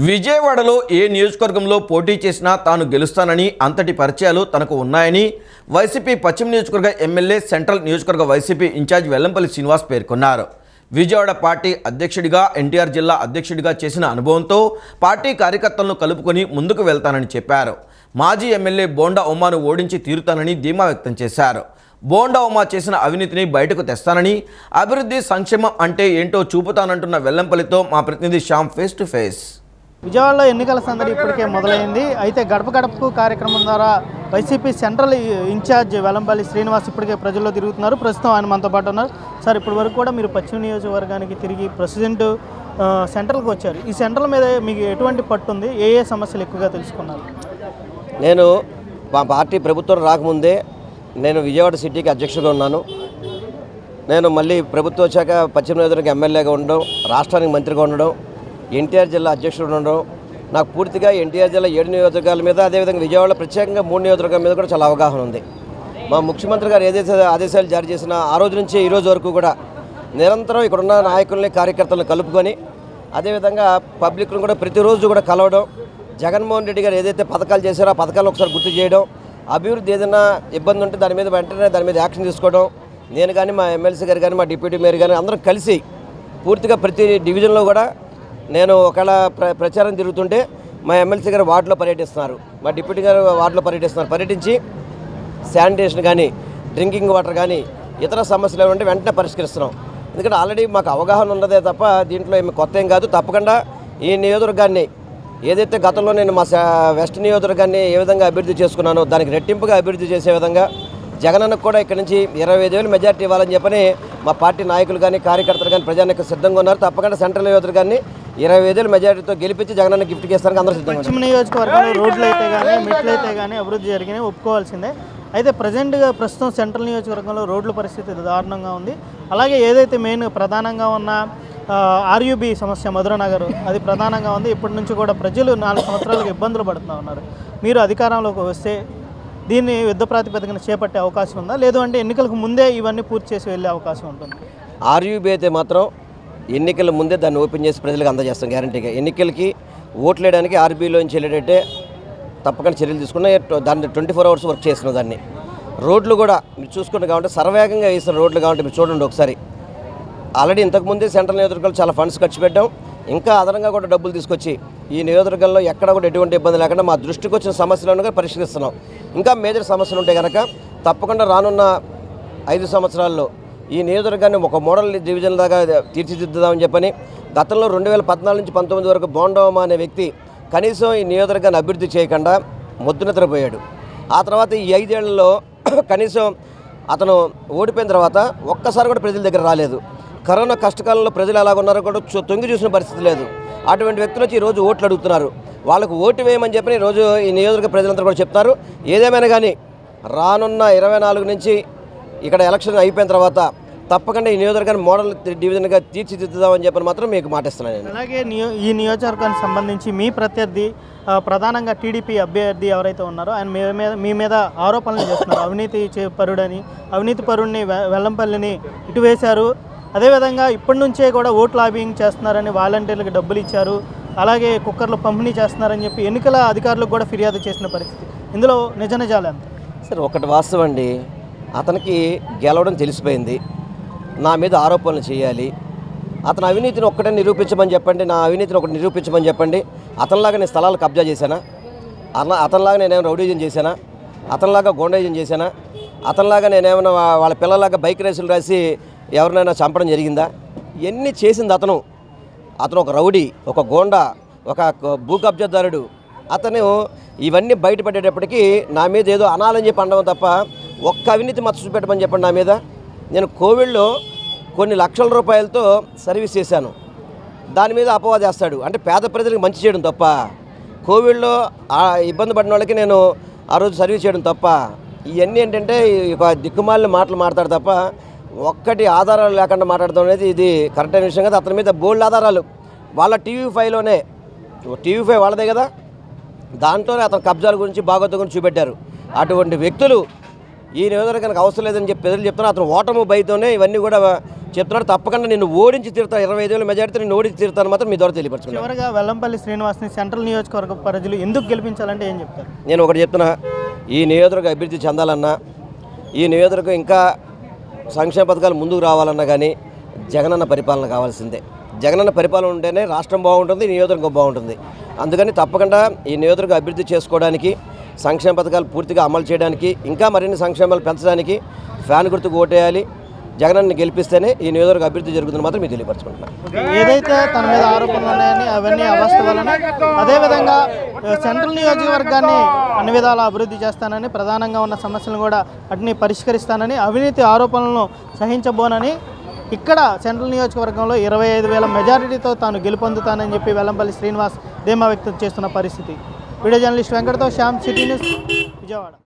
విజయవాడలో ఏ నియోజకవర్గంలో పోటీ చేసినా తాను గెలుస్తానని అంతటి పరిచయాలు తనకు ఉన్నాయని వైసీపీ పశ్చిమ నియోజకవర్గ ఎమ్మెల్యే సెంట్రల్ నియోజకవర్గ వైసీపీ ఇన్ఛార్జ్ వెల్లంపల్లి శ్రీనివాస్ పేర్కొన్నారు. విజయవాడ పార్టీ అధ్యక్షుడిగా ఎన్టీఆర్ జిల్లా అధ్యక్షుడిగా చేసిన అనుభవంతో పార్టీ కార్యకర్తలను కలుపుకొని ముందుకు వెళ్తానని చెప్పారు. మాజీ ఎమ్మెల్యే బోండా ఉమాను ఓడించి తీరుతానని ధీమా వ్యక్తం చేశారు. బోండా ఉమా చేసిన అవినీతిని బయటకు తెస్తానని, అభివృద్ధి సంక్షేమం అంటే ఏంటో చూపుతానంటున్న వెల్లంపల్లితో మా ప్రతినిధి శ్యామ్ ఫేస్ టు ఫేస్. విజయవాడలో ఎన్నికల సందడి ఇప్పటికే మొదలైంది. అయితే గడప గడపకు కార్యక్రమం ద్వారా వైసీపీ సెంట్రల్ ఇన్ఛార్జ్ వెల్లంపల్లి శ్రీనివాస్ ఇప్పటికే ప్రజల్లో తిరుగుతున్నారు. ప్రస్తుతం ఆయన మనతో పాటు ఉన్నారు. సార్, ఇప్పటి వరకు కూడా మీరు పశ్చిమ నియోజకవర్గానికి తిరిగి ప్రెసిడెంట్ సెంట్రల్కి వచ్చారు. ఈ సెంట్రల్ మీద మీకు ఎటువంటి పట్టు ఉంది? ఏ ఏ సమస్యలు ఎక్కువగా తెలుసుకున్నారు? నేను మా పార్టీ ప్రభుత్వం రాకముందే నేను విజయవాడ సిటీకి అధ్యక్షుడిగా ఉన్నాను. నేను మళ్ళీ ప్రభుత్వం వచ్చాక పశ్చిమ నియోజకవర్గ ఎమ్మెల్యేగా ఉండడం, రాష్ట్రానికి మంత్రిగా ఉండడం, ఎన్టీఆర్ జిల్లా అధ్యక్షుడు ఉండడం, నాకు పూర్తిగా ఎన్టీఆర్ జిల్లా 7 నియోజకవర్గాల మీద, అదేవిధంగా విజయవాడలో ప్రత్యేకంగా 3 నియోజకవర్గాల మీద కూడా చాలా అవగాహన ఉంది. మా ముఖ్యమంత్రి గారు ఏదైతే ఆదేశాలు జారీ చేసినా ఆ రోజు నుంచి ఈ రోజు వరకు కూడా నిరంతరం ఇక్కడున్న నాయకుల్ని కార్యకర్తలను కలుపుకొని, అదేవిధంగా పబ్లిక్ను కూడా ప్రతిరోజు కూడా కలవడం, జగన్మోహన్ రెడ్డి గారు ఏదైతే పథకాలు చేశారో ఆ పథకాలను ఒకసారి గుర్తు చేయడం, అభివృద్ధి ఏదైనా ఇబ్బంది ఉంటే దాని మీద వెంటనే దాని మీద యాక్షన్ తీసుకోవడం, నేను కానీ మా ఎమ్మెల్సీ గారు కానీ మా డిప్యూటీ మేయర్ కానీ అందరం కలిసి పూర్తిగా ప్రతి డివిజన్లో కూడా నేను ఒకవేళ ప్రచారం తిరుగుతుంటే మా ఎమ్మెల్సీ గారు వార్డులో పర్యటిస్తున్నారు, మా డిప్యూటీ గారు వార్డులో పర్యటిస్తున్నారు. పర్యటించి శానిటేషన్ కానీ, డ్రింకింగ్ వాటర్ కానీ, ఇతర సమస్యలు ఏమంటే వెంటనే పరిష్కరిస్తున్నాం. ఎందుకంటే ఆల్రెడీ మాకు అవగాహన ఉన్నదే తప్ప దీంట్లో ఏమి కొత్త ఏం కాదు. తప్పకుండా ఈ నియోజకవర్గాన్ని ఏదైతే గతంలో నేను మా వెస్ట్ నియోజకవర్గాన్ని ఏ విధంగా అభివృద్ధి చేసుకున్నానో దానికి రెట్టింపుగా అభివృద్ధి చేసే విధంగా జగనన్నకు కూడా ఇక్కడ నుంచి 25,000 మెజార్టీ ఇవ్వాలని చెప్పని మా పార్టీ నాయకులు కానీ, కార్యకర్తలు కానీ, ప్రజానికి సిద్ధంగా ఉన్నారు. తప్పకుండా సెంట్రల్ నియోజకవర్గాన్ని 25,000 మెజార్టీతో గెలిపించి జగనన్న గిఫ్ట్ చేస్తానికి అందరూ సిద్ధంగా. పశ్చిమ నియోజకవర్గంలో రోడ్లు అయితే కానీ, మెట్లు అయితే కానీ అభివృద్ధి జరిగినాయి, ఒప్పుకోవాల్సిందే. అయితే ప్రస్తుతం సెంట్రల్ నియోజకవర్గంలో రోడ్ల పరిస్థితి దారుణంగా ఉంది. అలాగే ఏదైతే మెయిన్ ప్రధానంగా ఉన్న ఆర్యూబీ సమస్య మధురనగర్, అది ప్రధానంగా ఉంది. ఇప్పటి నుంచి కూడా ప్రజలు 4 సంవత్సరాలకు ఇబ్బందులు పడుతూ ఉన్నారు. మీరు అధికారంలోకి వస్తే దీన్ని యుద్ధ ప్రాతిపదికన చేపట్టే అవకాశం ఉందా, లేదు అంటే ఎన్నికలకు ముందే ఇవన్నీ పూర్తి చేసి వెళ్ళే అవకాశం ఉంటుంది? ఆర్యూబీ అయితే మాత్రం ఎన్నికల ముందే దాన్ని ఓపెన్ చేసి ప్రజలకు అందజేస్తాం గ్యారంటీగా. ఎన్నికలకి ఓట్లు వేయడానికి ఆర్బీలోంచి వెళ్ళేటట్టే తప్పకుండా చర్యలు తీసుకున్నా. దాన్ని 24 అవర్స్ వర్క్ చేస్తున్నాం. దాన్ని రోడ్లు కూడా మీరు చూసుకుంటే కాబట్టి సర్వేగంగా వేసిన రోడ్లు కాబట్టి మీరు చూడండి ఒకసారి. ఆల్రెడీ ఇంతకుముందే సెంట్రల్ నియోజకవర్గాలు చాలా ఫండ్స్ ఖర్చు పెట్టాం. ఇంకా అదనంగా కూడా డబ్బులు తీసుకొచ్చి ఈ నియోజకవర్గంలో ఎక్కడ కూడా ఎటువంటి ఇబ్బంది లేకుండా మా దృష్టికి వచ్చిన సమస్యలను పరిష్కరిస్తున్నాం. ఇంకా మేజర్ సమస్యలు ఉంటే కనుక తప్పకుండా రానున్న 5 సంవత్సరాల్లో ఈ నియోజకవర్గాన్ని ఒక మోడల్ డివిజన్ దాకా తీర్చిదిద్దుదామని చెప్పని గతంలో 2014 నుంచి 19 వరకు బోండా ఉమా అనే వ్యక్తి కనీసం ఈ నియోజకవర్గాన్ని అభివృద్ధి చేయకుండా మొద్దునిద్రపోయాడు. ఆ తర్వాత ఈ 5 ఏళ్లలో కనీసం అతను ఓడిపోయిన తర్వాత ఒక్కసారి కూడా ప్రజల దగ్గర రాలేదు. కరోనా కష్టకాలంలో ప్రజలు ఎలాగున్నారో కూడా తొంగి చూసిన పరిస్థితి లేదు. అటువంటి వ్యక్తులు వచ్చి ఈరోజు ఓట్లు అడుగుతున్నారు. వాళ్ళకు ఓటు వేయమని చెప్పి ఈరోజు ఈ నియోజకవర్గ ప్రజలందరూ కూడా చెప్తారు. ఏదేమైనా కానీ రానున్న 24 నుంచి ఇక్కడ ఎలక్షన్ అయిపోయిన తర్వాత తప్పకుండా ఈ నియోజకవర్గాన్ని మోడల్ డివిజన్గా తీర్చిదిద్దుదామని చెప్పని మాత్రం మీకు మాటిస్తున్నాను నేను. అలాగే ఈ నియోజకవర్గానికి సంబంధించి మీ ప్రత్యర్థి ప్రధానంగా టీడీపీ అభ్యర్థి ఎవరైతే ఉన్నారో ఆయన మీ మీద ఆరోపణలు చేస్తున్నారు. అవినీతి పరుడిని వెల్లంపల్లిని ఇటు వేశారు. అదేవిధంగా ఇప్పటి నుంచే కూడా ఓట్ లాబింగ్ చేస్తున్నారని, వాలంటీర్లకు డబ్బులు ఇచ్చారు, అలాగే కుక్కర్లు పంపిణీ చేస్తున్నారని చెప్పి ఎన్నికల అధికారులకు కూడా ఫిర్యాదు చేసిన పరిస్థితి. ఇందులో నిజాలు ఎంత? సరే, ఒకటి వాస్తవం అండి. అతనికి గెలవడం తెలిసిపోయింది. నా మీద ఆరోపణలు చేయాలి. అతని అవినీతిని ఒక్కటే నిరూపించమని చెప్పండి. నా అవినీతిని ఒకటి నిరూపించమని చెప్పండి. అతనిలాగా నేను స్థలాలు కబ్జా చేశానా? అతనిలాగా నేనేమైనా రౌడీజం చేశానా? అతనిలాగా గోండేజం చేశానా? అతనిలాగా నేనేమైనా వాళ్ళ పిల్లలాగా బైక్ రేసులు రాసి ఎవరినైనా చంపడం జరిగిందా? ఇవన్నీ చేసింది అతను ఒక రౌడీ, ఒక గోండా, ఒక భూ కబ్జాదారుడు. అతను ఇవన్నీ బయటపడేటప్పటికీ నా మీద ఏదో అనాలని చెప్పి అనడం తప్ప ఒక్క అవినీతి మచ్చ చూపెట్టమని చెప్పండి నా మీద. నేను కోవిడ్లో కొన్ని లక్షల రూపాయలతో సర్వీస్ చేశాను. దాని మీద అపవాదు చేస్తాడు. అంటే పేద ప్రజలకు మంచి చేయడం తప్ప, కోవిడ్లో ఇబ్బంది పడిన వాళ్ళకి నేను ఆ రోజు సర్వీస్ చేయడం తప్ప, ఇవన్నీ ఏంటంటే ఒక దిక్కుమాలిన మాటలు మాట్లాడు తప్ప ఒక్కటి ఆధారాలు లేకుండా మాట్లాడడం అనేది ఇది కరెక్ట్ అయిన విషయం కదా. అతని మీద బోల్డ్ ఆధారాలు వాళ్ళ టీవీ5లోనే, టీవీ5 వాళ్ళదే కదా, దాంట్లోనే అతని కబ్జాల గురించి, భాగవతం గురించి చూపెట్టారు. అటువంటి వ్యక్తులు ఈ నియోజకవర్గానికి అవసరం లేదని చెప్పి ప్రజలు చెప్తున్నారు. అతను ఓటమి భయంతోనే ఇవన్నీ కూడా చెప్తున్నాడు. తప్పకుండా నిన్ను ఓడించి తీరుతాను, 25,000 మెజారిటీ నిన్ను ఓడించి తీరుతాను మాత్రం మీ ద్వారా తెలియపరచుకున్నాను. చివరిగా వెల్లంపల్లి శ్రీనివాస్ని సెంట్రల్ నియోజకవర్గ ప్రజలు ఎందుకు గెలిపించాలంటే ఏం చెప్తారు? నేను ఒకటి చెప్తున్నా, ఈ నియోజకవర్గం అభివృద్ధి చెందాలన్నా, ఈ నియోజకవర్గం ఇంకా సంక్షేమ పథకాలు ముందుకు రావాలన్నా కానీ జగనన్న పరిపాలన కావాల్సిందే. జగనన్న పరిపాలన ఉంటేనే రాష్ట్రం బాగుంటుంది, నియోజకవర్గం బాగుంటుంది. అందుకని తప్పకుండా ఈ నియోజకవర్గం అభివృద్ధి చేసుకోవడానికి, సంక్షేమ పథకాలు పూర్తిగా అమలు చేయడానికి, ఇంకా మరిన్ని సంక్షేమాలు పెంచడానికి ఫ్యాన్ గుర్తుకు ఓటేయాలి. జగనన్న గెలిపిస్తేనే ఈ నియోజకవర్గ అభివృద్ధి జరుగుతుంది మాత్రం మీరు తెలియపరచుకుంటున్నాను. ఏదైతే తన మీద ఆరోపణలు ఉన్నాయని అవన్నీ అవాస్తవాలని, అదేవిధంగా సెంట్రల్ నియోజకవర్గాన్ని అన్ని విధాలా అభివృద్ధి చేస్తానని, ప్రధానంగా ఉన్న సమస్యలను కూడా వాటిని పరిష్కరిస్తానని, అవినీతి ఆరోపణలను సహించబోనని, ఇక్కడ సెంట్రల్ నియోజకవర్గంలో 25,000 మెజారిటీతో తాను గెలుపొందుతానని చెప్పి వెల్లంపల్లి శ్రీనివాస్ ధీమా వ్యక్తం చేస్తున్న పరిస్థితి. వీడియో జర్నలిస్ట్ వెంకటతో శ్యామ్, సిటీ న్యూస్, విజయవాడ.